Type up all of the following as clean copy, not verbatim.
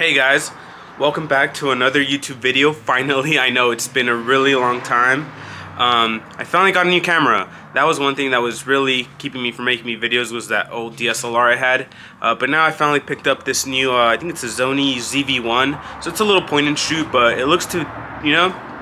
Hey guys, welcome back to another YouTube video. Finally, I know it's been a really long time. I finally got a new camera. That was one thing that was really keeping me from making me videos, was that old DSLR I had. But now I finally picked up this new, I think it's a Sony ZV-1. So it's a little point and shoot, but it looks to,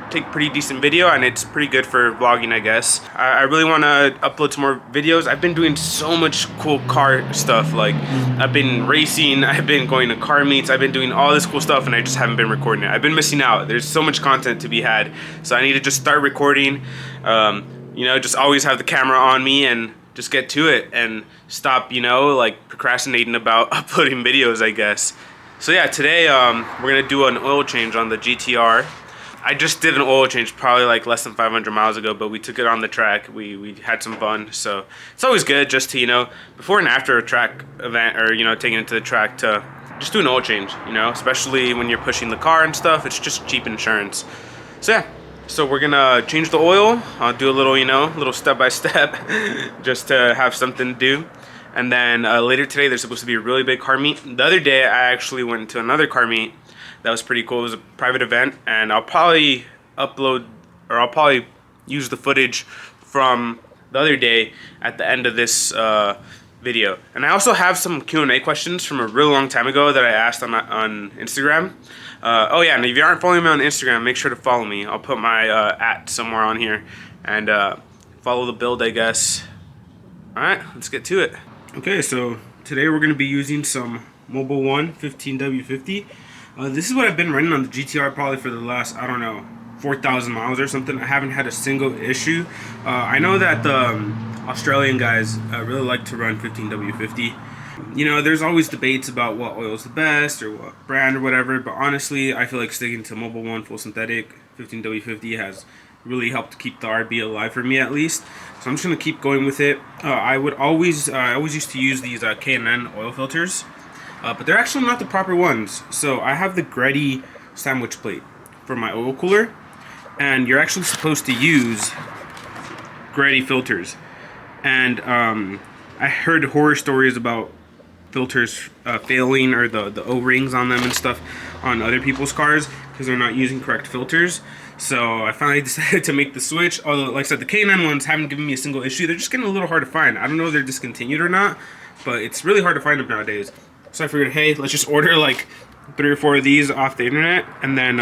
take pretty decent video, and it's pretty good for vlogging, I guess. I really want to upload some more videos. I've been doing so much cool car stuff. Like, I've been racing, I've been going to car meets, I've been doing all this cool stuff, and I just haven't been recording it. I've been missing out. There's so much content to be had, so I need to just start recording. Just always have the camera on me and just get to it and stop, like procrastinating about uploading videos, I guess. So yeah, today we're gonna do an oil change on the GTR. I just did an oil change probably like less than 500 miles ago, but we took it on the track. We had some fun, so it's always good just to, before and after a track event, or, taking it to the track, to just do an oil change, especially when you're pushing the car and stuff. It's just cheap insurance. So yeah, so we're gonna change the oil. I'll do a little, little step-by-step just to have something to do. And then later today, there's supposed to be a really big car meet. The other day, I actually went to another car meet. That was pretty cool. It was a private event, and I'll probably use the footage from the other day at the end of this video. And I also have some Q&A questions from a really long time ago that I asked on Instagram. Oh yeah, and if you aren't following me on Instagram, make sure to follow me. I'll put my @ somewhere on here, and follow the build, I guess. Alright, let's get to it. Okay, so today we're going to be using some Mobil 1 15W50. This is what I've been running on the GTR probably for the last, 4,000 miles or something. I haven't had a single issue. I know that the Australian guys really like to run 15W50. There's always debates about what oil is the best or what brand or whatever, but honestly, I feel like sticking to Mobil 1 full synthetic 15W50 has really helped keep the RB alive for me, at least. So I'm just gonna keep going with it. I always used to use these K&N oil filters. But they're actually not the proper ones. So I have the Greddy sandwich plate for my oil cooler, and you're actually supposed to use Greddy filters. And I heard horror stories about filters failing, or the O-rings on them and stuff on other people's cars because they're not using correct filters. So I finally decided to make the switch. Although, like I said, the K&N ones haven't given me a single issue. They're just getting a little hard to find. I don't know if they're discontinued or not, but it's really hard to find them nowadays. So I figured, hey, let's just order like 3 or 4 of these off the internet, and then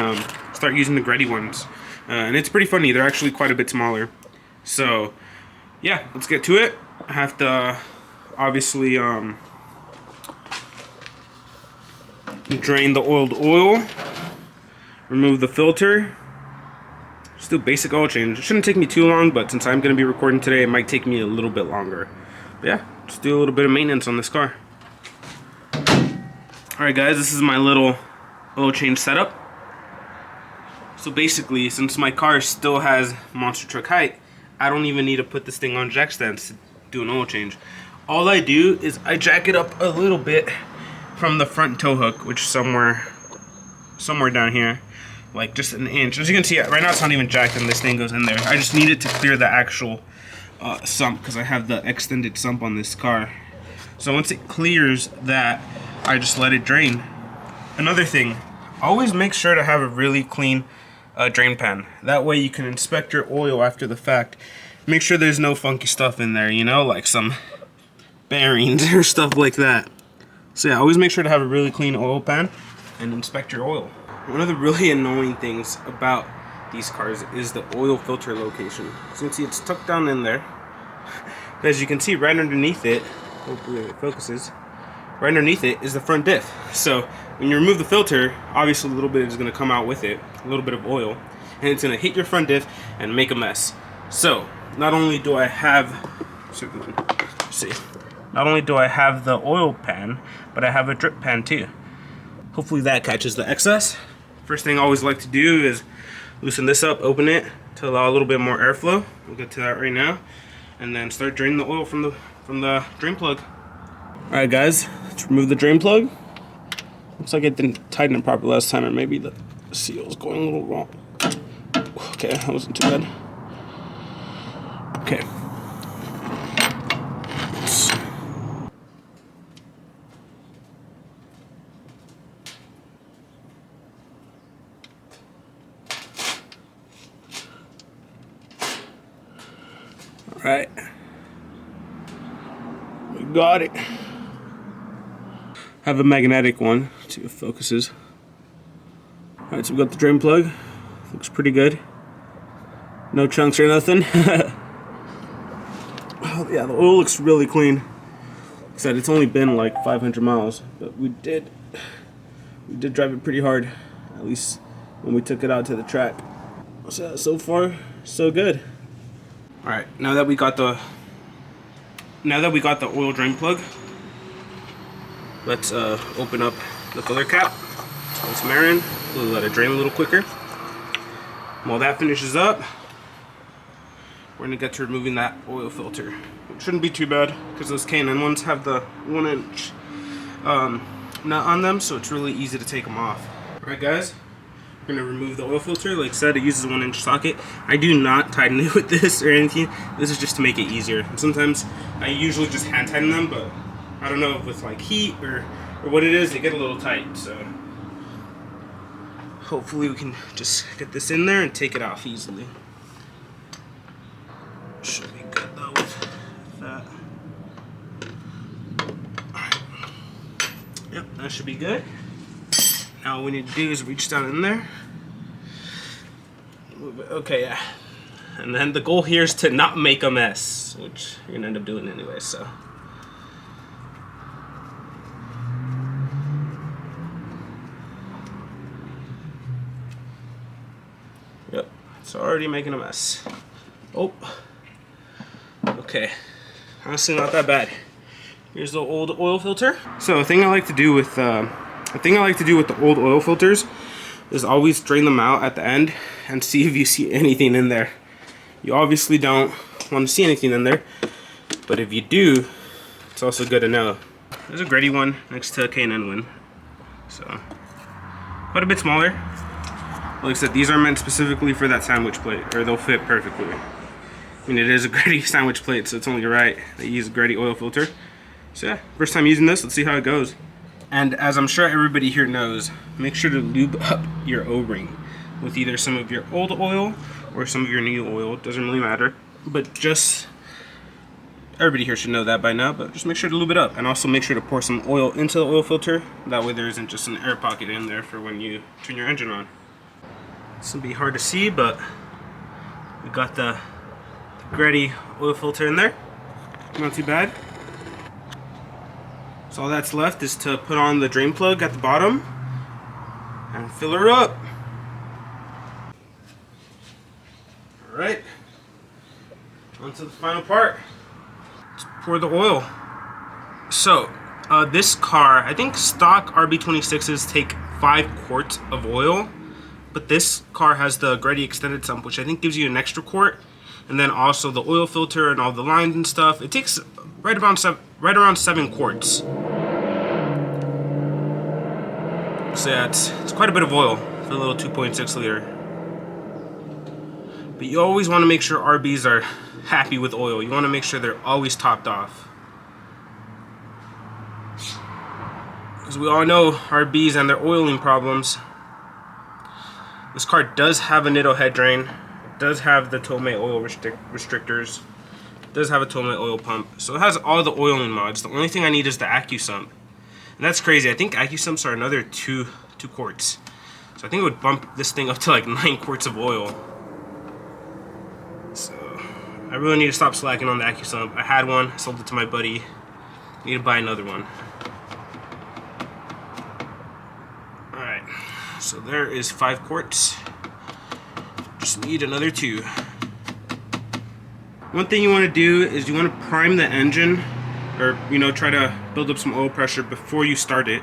start using the Greddy ones. And it's pretty funny. They're actually quite a bit smaller. So yeah, let's get to it. I have to obviously drain the oiled oil, remove the filter. Just do basic oil change. It shouldn't take me too long, but since I'm going to be recording today, it might take me a little bit longer. But yeah, just do a little bit of maintenance on this car. Alright guys, this is my little oil change setup. So basically, since my car still has monster truck height, I don't even need to put this thing on jack stands to do an oil change. All I do is I jack it up a little bit from the front tow hook, which is somewhere down here, like just an inch. As you can see, right now it's not even jacked and this thing goes in there. I just need it to clear the actual sump, because I have the extended sump on this car. So once it clears that, I just let it drain. Another thing, always make sure to have a really clean drain pan. That way you can inspect your oil after the fact. Make sure there's no funky stuff in there, like some bearings or stuff like that. So yeah, always make sure to have a really clean oil pan and inspect your oil. One of the really annoying things about these cars is the oil filter location. So you can see it's tucked down in there. As you can see, right underneath it, hopefully it focuses, right underneath it is the front diff. So when you remove the filter, obviously a little bit is going to come out with it, a little bit of oil, and it's going to hit your front diff and make a mess. So not only do I have, not only do I have the oil pan, but I have a drip pan too. Hopefully that catches the excess. First thing I always like to do is loosen this up, open it to allow a little bit more airflow. We'll get to that right now, and then start draining the oil from the drain plug. Alright guys, let's remove the drain plug. Looks like it didn't tighten it properly last time, or maybe the seal's going a little wrong. Okay, that wasn't too bad. Okay. got it. Have a magnetic one. Let's see if it focuses. Alright, so we got the drain plug. Looks pretty good. No chunks or nothing. Oh, yeah, the oil looks really clean. Like I said, it's only been like 500 miles, but we did drive it pretty hard, at least when we took it out to the track. So far, so good. All right, now that we got the oil drain plug, let's open up the filler cap. So let's marin, we'll let it drain a little quicker. While that finishes up, we're gonna get to removing that oil filter. It shouldn't be too bad because those K&N ones have the 1-inch nut on them, so it's really easy to take them off. All right, guys, we're gonna remove the oil filter. Like I said, it uses a 1-inch socket. I do not tighten it with this or anything. This is just to make it easier. And sometimes I usually just hand tighten them, but I don't know if with like heat or what it is, they get a little tight. So hopefully we can just get this in there and take it off easily. Should be good though with that. Alright. Yep, that should be good. Now all we need to do is reach down in there. Move it. Okay, yeah. And then the goal here is to not make a mess, which you're gonna end up doing anyway, so. Yep, it's already making a mess. Oh. Okay, honestly not that bad. Here's the old oil filter. So the thing I like to do with the old oil filters is always drain them out at the end and see if you see anything in there. You obviously don't want to see anything in there, but if you do, it's also good to know. There's a Gretty one next to a K&N one, so quite a bit smaller. Like I said, these are meant specifically for that sandwich plate, or they'll fit perfectly. I mean, it is a Gretty sandwich plate, so it's only right they use a Gretty oil filter. So yeah, first time using this, let's see how it goes. And as I'm sure everybody here knows, make sure to lube up your O-ring with either some of your old oil or some of your new oil. It doesn't really matter, but just, everybody here should know that by now, but just make sure to lube it up. And also make sure to pour some oil into the oil filter. That way there isn't just an air pocket in there for when you turn your engine on. This will be hard to see, but we got the Gretty oil filter in there. Not too bad. So all that's left is to put on the drain plug at the bottom and fill her up. Alright, on to the final part. Let's pour the oil. So this car, I think stock Rb26s take 5 quarts of oil, but this car has the Gretty extended sump, which I think gives you an extra quart. And then also the oil filter and all the lines and stuff. It takes right around 7 quarts. So yeah, it's quite a bit of oil for a little 2.6 liter. But you always want to make sure RBs are happy with oil. You want to make sure they're always topped off. Because we all know RBs and their oiling problems. This car does have a Nitto head drain. Does have the Tomei oil restrictors, does have a Tomei oil pump, so it has all the oiling mods. The only thing I need is the AccuSump, and that's crazy. I think AccuSumps are another 2 quarts, so I think it would bump this thing up to like 9 quarts of oil. So I really need to stop slacking on the AccuSump. I had one, I sold it to my buddy. I need to buy another one. All right, so there is 5 quarts. Just need another 2. One thing you want to do is you want to prime the engine, or try to build up some oil pressure before you start it.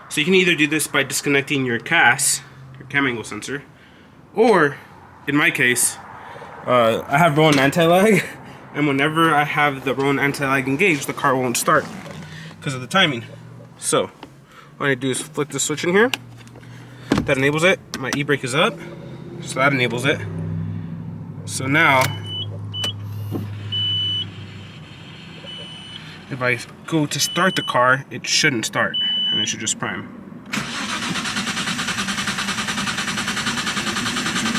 So you can either do this by disconnecting your CAS, your cam angle sensor, or in my case, I have Rowan anti-lag, and whenever I have the Rowan anti-lag engaged, the car won't start because of the timing. So what I do is flick the switch in here. That enables it. My e-brake is up. So that enables it. So now, if I go to start the car, it shouldn't start, and it should just prime.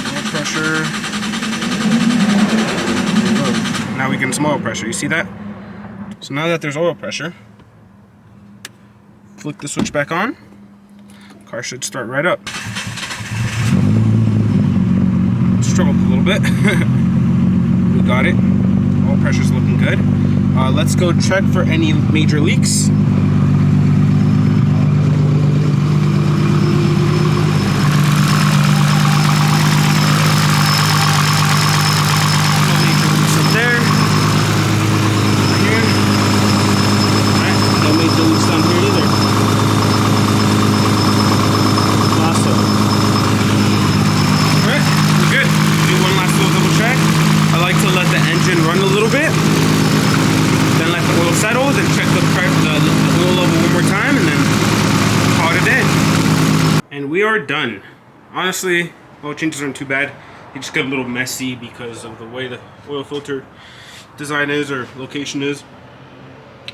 Oil pressure. Now we get some oil pressure. You see that? So now that there's oil pressure, flick the switch back on. Car should start right up. Struggled a little bit. We got it. Oil pressure's looking good. Let's go check for any major leaks. Run a little bit, then let the oil settle, then check the oil level one more time, and then call it a day. And we are done. Honestly, oil changes aren't too bad. They just get a little messy because of the way the oil filter design is or location is.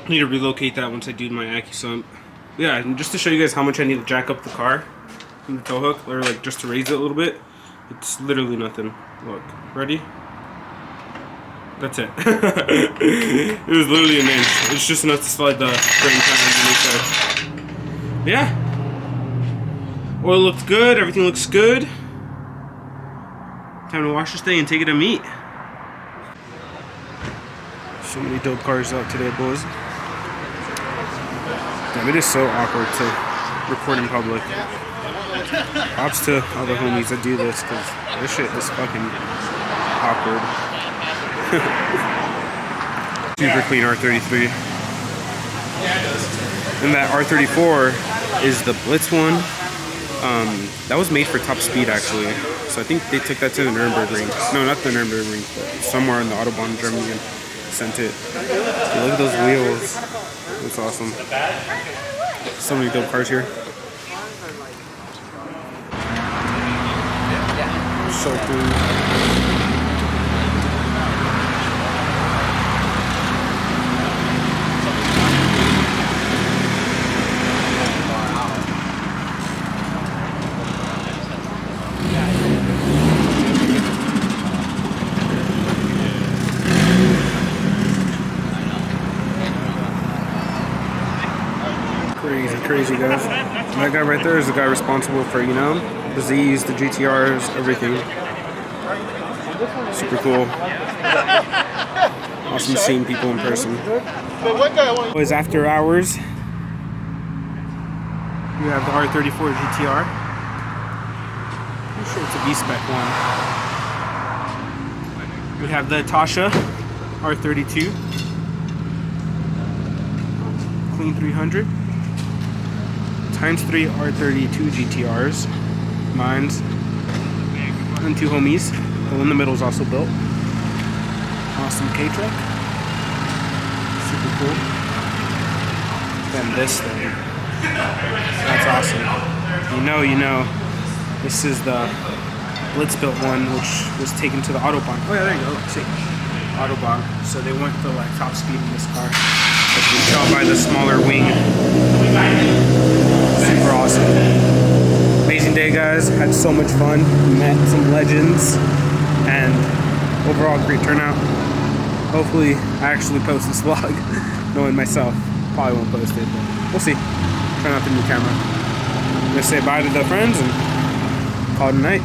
I need to relocate that once I do my AccuSump. Yeah, and just to show you guys how much I need to jack up the car from the tow hook, or like just to raise it a little bit, it's literally nothing. Look, ready? That's it. It was literally an inch. It's just enough to slide the brake pad underneath there. Yeah. Oil looked good. Everything looks good. Time to wash this thing and take it to meet. So many dope cars out today, boys. Damn, it is so awkward to record in public. Props to all the homies that do this, because this shit is fucking awkward. Super clean R33. And that R34 is the Blitz one. That was made for top speed actually. So I think they took that to the Nürburgring. No, not the Nürburgring, but somewhere in the Autobahn, Germany, and sent it. Dude, look at those wheels. That's awesome. So many dope cars here. So cool. Crazy guys. And that guy right there is the guy responsible for, you know, the Z's, the GTRs, everything. Super cool. Awesome seeing people in person. Boys, after hours, we have the R34 GTR. I'm sure it's a V-Spec one. We have the Tasha R32 Clean 300. Times 3 R32 GTRs, mine's, and two homies. The one in the middle is also built. Awesome K-truck, super cool. Then this thing, that's awesome. You know, this is the Blitz built one, which was taken to the Autobahn. Oh yeah, there you go. See, Autobahn. So they went for like top speed in this car. As you can tell by the smaller wing. Super awesome. Amazing day, guys. Had so much fun. Met some legends. And overall, great turnout. Hopefully, I actually post this vlog. Knowing myself, probably won't post it, but we'll see. Trying out the new camera. I'm gonna say bye to the friends and call it a night.